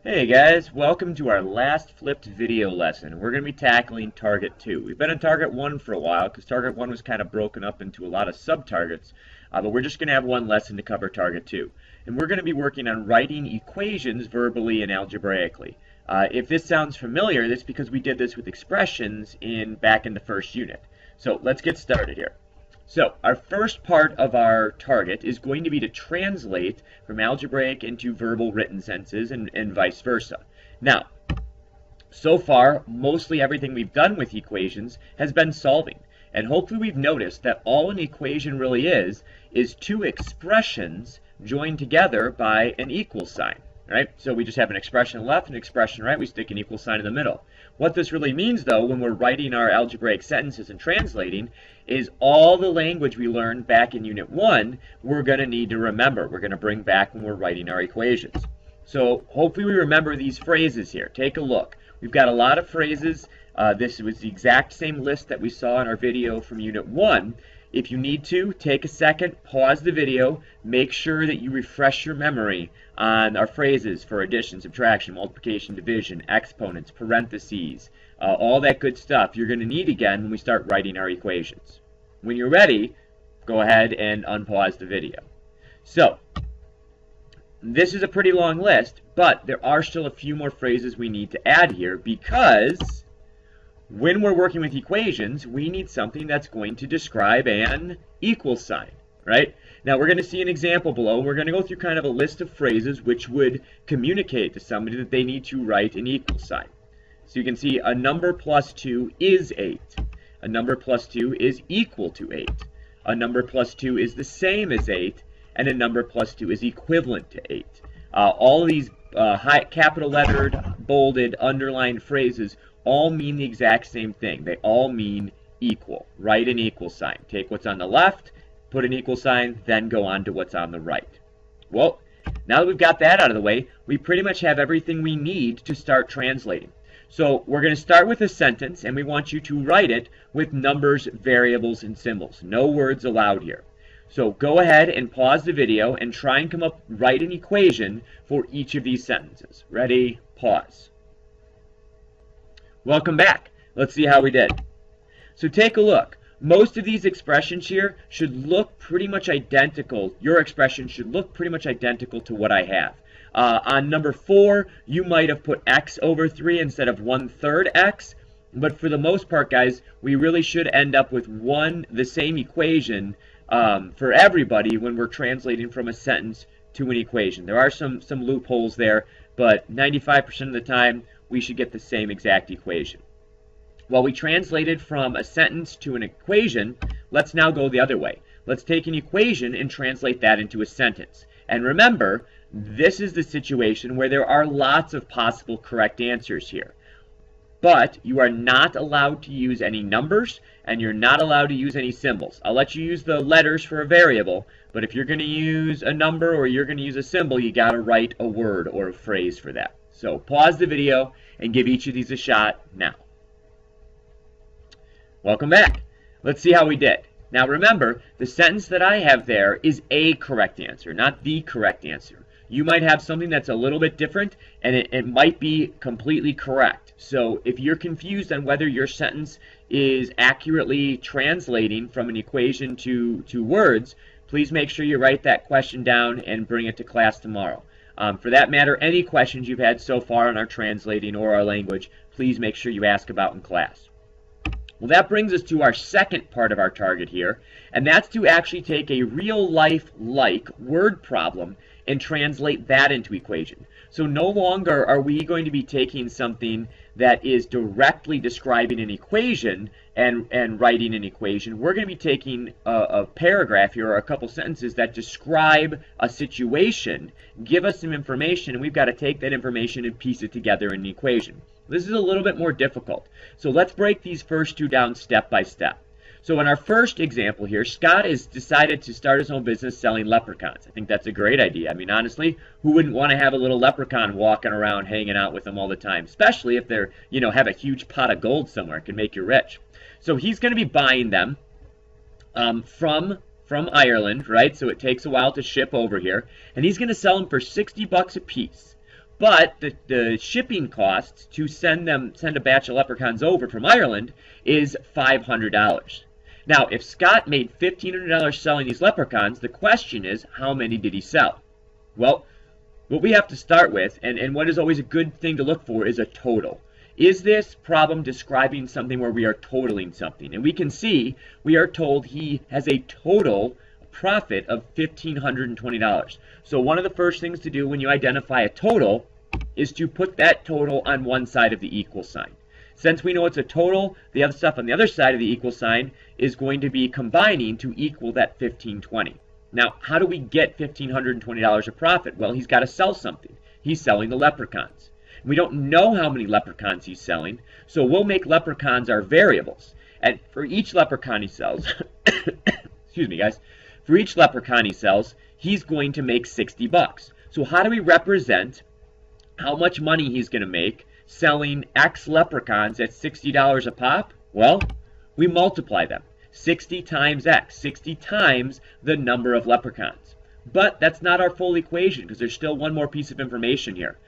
Hey guys, welcome to our last flipped video lesson. We're going to be tackling Target 2. We've been on Target 1 for a while because Target 1 was kind of broken up into a lot of sub-targets, but we're just going to have one lesson to cover Target 2. And we're going to be working on writing equations verbally and algebraically. If this sounds familiar, that's because we did this with expressions back in the first unit. So let's get started here. So our first part of our target is going to be to translate from algebraic into verbal written sentences and vice versa. Now, so far, mostly everything we've done with equations has been solving. And hopefully we've noticed that all an equation really is two expressions joined together by an equal sign. Right? So we just have an expression left and an expression right. We stick an equal sign in the middle. What this really means, though, when we're writing our algebraic sentences and translating, is all the language we learned back in Unit 1, we're going to need to remember. We're going to bring back when we're writing our equations. So hopefully we remember these phrases here. Take a look. We've got a lot of phrases. This was the exact same list that we saw in our video from Unit 1. If you need to, take a second, pause the video, make sure that you refresh your memory on our phrases for addition, subtraction, multiplication, division, exponents, parentheses, all that good stuff you're going to need again when we start writing our equations. When you're ready, go ahead and unpause the video. So, this is a pretty long list, but there are still a few more phrases we need to add here because when we're working with equations, we need something that's going to describe an equal sign, right? Now, we're going to see an example below. We're going to go through kind of a list of phrases which would communicate to somebody that they need to write an equal sign. So you can see a number plus 2 is 8. A number plus 2 is equal to 8. A number plus 2 is the same as 8. And a number plus 2 is equivalent to 8. All of these capital lettered, bolded, underlined phrases all mean the exact same thing. They all mean equal. Write an equal sign. Take what's on the left, put an equal sign, then go on to what's on the right. Well, now that we've got that out of the way, we pretty much have everything we need to start translating. So we're going to start with a sentence, and we want you to write it with numbers, variables, and symbols. No words allowed here. So go ahead and pause the video and try and write an equation for each of these sentences. Ready? Pause. Welcome back. Let's see how we did. So take a look. Most of these expressions here should look pretty much identical. Your expression should look pretty much identical to what I have. On number 4, you might have put x over 3 instead of 1/3 x. But for the most part, guys, we really should end up with the same equation for everybody when we're translating from a sentence to an equation. There are some loopholes there, but 95% of the time, we should get the same exact equation. While we translated from a sentence to an equation, let's now go the other way. Let's take an equation and translate that into a sentence. And remember, this is the situation where there are lots of possible correct answers here. But you are not allowed to use any numbers, and you're not allowed to use any symbols. I'll let you use the letters for a variable, but if you're going to use a number or you're going to use a symbol, you got to write a word or a phrase for that. So pause the video and give each of these a shot now. Welcome back. Let's see how we did. Now remember, the sentence that I have there is a correct answer, not the correct answer. You might have something that's a little bit different, and it might be completely correct. So if you're confused on whether your sentence is accurately translating from an equation to words, please make sure you write that question down and bring it to class tomorrow. For that matter, any questions you've had so far on our translating or our language, please make sure you ask about in class. Well, that brings us to our second part of our target here, and that's to actually take a real-life-like word problem and translate that into equation. So no longer are we going to be taking something that is directly describing an equation and writing an equation. We're going to be taking a paragraph here or a couple sentences that describe a situation, give us some information, and we've got to take that information and piece it together in an equation. This is a little bit more difficult. So let's break these first two down step by step. So in our first example here, Scott has decided to start his own business selling leprechauns. I think that's a great idea. I mean, honestly, who wouldn't want to have a little leprechaun walking around hanging out with them all the time, especially if they're, have a huge pot of gold somewhere. It can make you rich. So he's going to be buying them from Ireland, right? So it takes a while to ship over here. And he's going to sell them for $60 a piece. but the shipping costs to send a batch of leprechauns over from Ireland is $500. Now, if Scott made $1,500 selling these leprechauns, the question is, how many did he sell? Well, what we have to start with, and what is always a good thing to look for, is a total. Is this problem describing something where we are totaling something? And we can see we are told he has a total profit of $1,520. So one of the first things to do when you identify a total is to put that total on one side of the equal sign. Since we know it's a total, the other stuff on the other side of the equal sign is going to be combining to equal that $1,520. Now, how do we get $1,520 of profit? Well, he's got to sell something. He's selling the leprechauns. We don't know how many leprechauns he's selling, so we'll make leprechauns our variables. And for each leprechaun he sells, excuse me guys, for each leprechaun he sells, he's going to make $60. So how do we represent how much money he's going to make selling X leprechauns at $60 a pop? Well, we multiply them. 60 times X, 60 times the number of leprechauns. But that's not our full equation, because there's still one more piece of information here.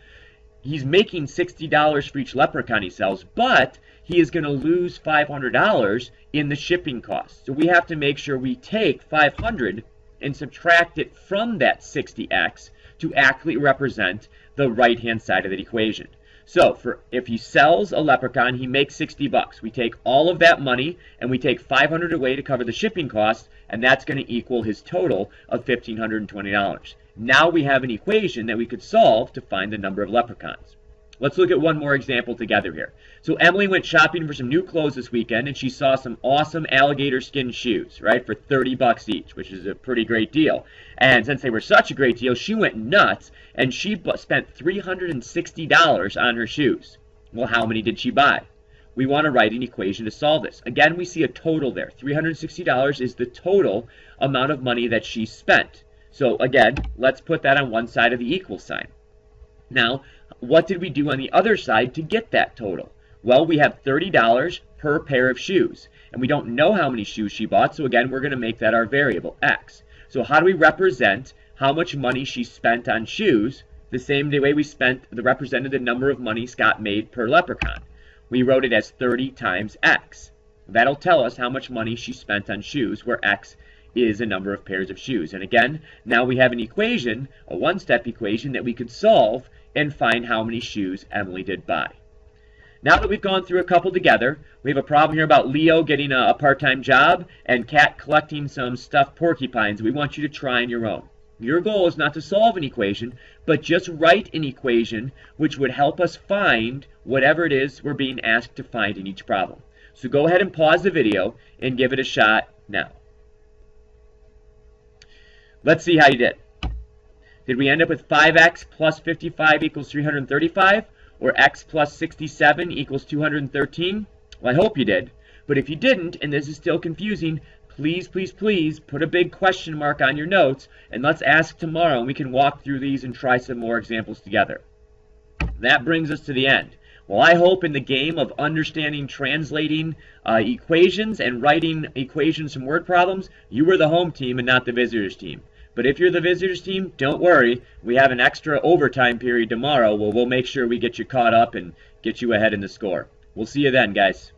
He's making $60 for each leprechaun he sells, but he is going to lose $500 in the shipping costs. So we have to make sure we take $500 and subtract it from that 60X to accurately represent the right-hand side of that equation. So if he sells a leprechaun, he makes $60. We take all of that money and we take $500 away to cover the shipping costs, and that's going to equal his total of $1,520. Now we have an equation that we could solve to find the number of leprechauns. Let's look at one more example together here. So Emily went shopping for some new clothes this weekend, and she saw some awesome alligator skin shoes, right, for $30 each, which is a pretty great deal. And since they were such a great deal, she went nuts, and she spent $360 on her shoes. Well, how many did she buy? We want to write an equation to solve this. Again, we see a total there. $360 is the total amount of money that she spent. So again, let's put that on one side of the equal sign. Now, what did we do on the other side to get that total? Well, we have $30 per pair of shoes, and we don't know how many shoes she bought, so again, we're going to make that our variable, X. So how do we represent how much money she spent on shoes the same way we represented the number of money Scott made per leprechaun? We wrote it as 30 times X. That'll tell us how much money she spent on shoes, where X is a number of pairs of shoes. And again, now we have an equation, a one-step equation, that we could solve and find how many shoes Emily did buy. Now that we've gone through a couple together, we have a problem here about Leo getting a part-time job and Kat collecting some stuffed porcupines. We want you to try on your own. Your goal is not to solve an equation, but just write an equation which would help us find whatever it is we're being asked to find in each problem. So go ahead and pause the video and give it a shot now. Let's see how you did. Did we end up with 5x plus 55 equals 335? Or x plus 67 equals 213? Well, I hope you did. But if you didn't, and this is still confusing, please, please, please put a big question mark on your notes, and let's ask tomorrow, and we can walk through these and try some more examples together. That brings us to the end. Well, I hope in the game of understanding, translating equations and writing equations from word problems, you were the home team and not the visitors team. But if you're the visitors team, don't worry. We have an extra overtime period tomorrow where we'll make sure we get you caught up and get you ahead in the score. We'll see you then, guys.